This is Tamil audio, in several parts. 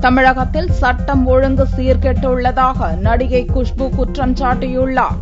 தமிழகத்தில் சட்டம் ஒழுங்கு சீர்கெட்டுள்ளதாக நடிகை குஷ்பு குற்றம் சாட்டியுள்ளார்.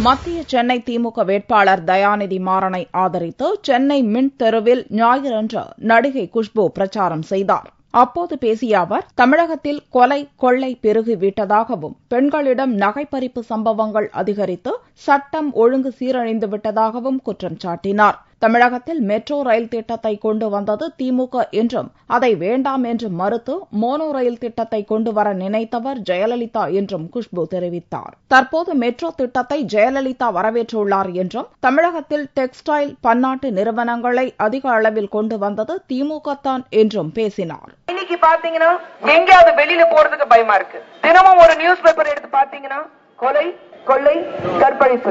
மத்திய சென்னை திமுக வேட்பாளர் தயாநிதி மாறனை ஆதரித்து சென்னை மின் தெருவில் ஞாயிறன்று நடிகை குஷ்பு பிரச்சாரம் செய்தார். அப்போது பேசிய அவர், தமிழகத்தில் கொலை கொள்ளை பெருகிவிட்டதாகவும் பெண்களிடம் நகைப்பறிப்பு சம்பவங்கள் அதிகரித்து சட்டம் ஒழுங்கு சீரழிந்துவிட்டதாகவும் குற்றம் சாட்டினார். தமிழகத்தில் மெட்ரோ ரயில் திட்டத்தை கொண்டு வந்தது திமுக என்றும் அதை வேண்டாம் என்று மறுத்து மோனோ ரயில் திட்டத்தை கொண்டு வர நினைத்தவர் ஜெயலலிதா என்றும் குஷ்பு தெரிவித்தார். தற்போது மெட்ரோ திட்டத்தை ஜெயலலிதா வரவேற்றுள்ளார் என்றும் தமிழகத்தில் டெக்ஸ்டைல் பன்னாட்டு நிறுவனங்களை அதிக அளவில் கொண்டு வந்தது திமுக தான் என்றும் பேசினார். இன்னைக்கு பாத்தீங்கன்னா எங்கேயாவது வெளியில போறதுக்கு பயமா இருக்கு. தினமும் ஒரு நியூஸ் பேப்பர் எடுத்து பாத்தீங்கன்னா கொலை கொள்ளை கற்பழிப்பு.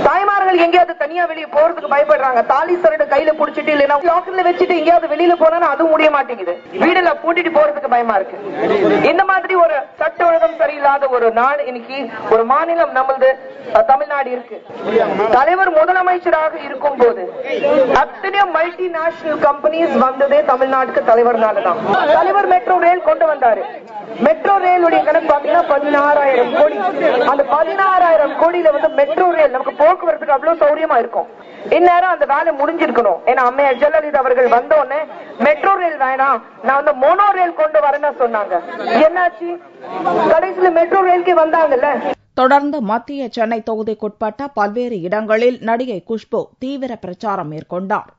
தாய்மார்கள் எங்கேயாவது தனியா வெளியே போறதுக்கு பயப்படுறாங்க. தாலி சரடு கையில புடிச்சிட்டு இல்லைன்னா லாக்கர்ல வச்சுட்டு எங்கேயாவது வெளியில போனா அதுவும் முடிய மாட்டேங்குது. வீடுல பூட்டிட்டு போறதுக்கு பயமா இருக்கு. இந்த மாதிரி ஒரு சட்ட ஒழுங்கம் சரியில்லாத ஒரு நாடு இன்னைக்கு ஒரு மாநிலம் நம்மளது தமிழ்நாடு இருக்கு. தலைவர் முதலமைச்சராக இருக்கும் போது அத்தனை மல்டிநேஷனல் கம்பெனிஸ் வந்ததே தமிழ்நாட்டுக்கு தலைவர்னாலதான். தலைவர் மெட்ரோ ரயில் கொண்டு வந்தாரு. மெட்ரோ ரயிலுடைய கணக்கு பாத்தீங்கன்னா 16,000 கோடி. அந்த 16,000 கோடியில மெட்ரோ ரயில் நமக்கு போக்குவரத்துக்கு அவ்வளவு சௌரியமா இருக்கும். இந்நேரம் அந்த வேலை முடிஞ்சிருக்கணும். ஏன்னா அம்மையார் ஜெயலலிதா அவர்கள் வந்த உடனே மெட்ரோ ரயில் வேணாம், நான் மோனோ ரயில் கொண்டு வரேன்னு சொன்னாங்க. என்னாச்சு? கடைசியில மெட்ரோ ரயிலுக்கு வந்தாங்கல்ல. தொடர்ந்து மத்திய சென்னை தொகுதிக்குட்பட்ட பல்வேறு இடங்களில் நடிகை குஷ்பு தீவிர பிரச்சாரம் மேற்கொண்டார்.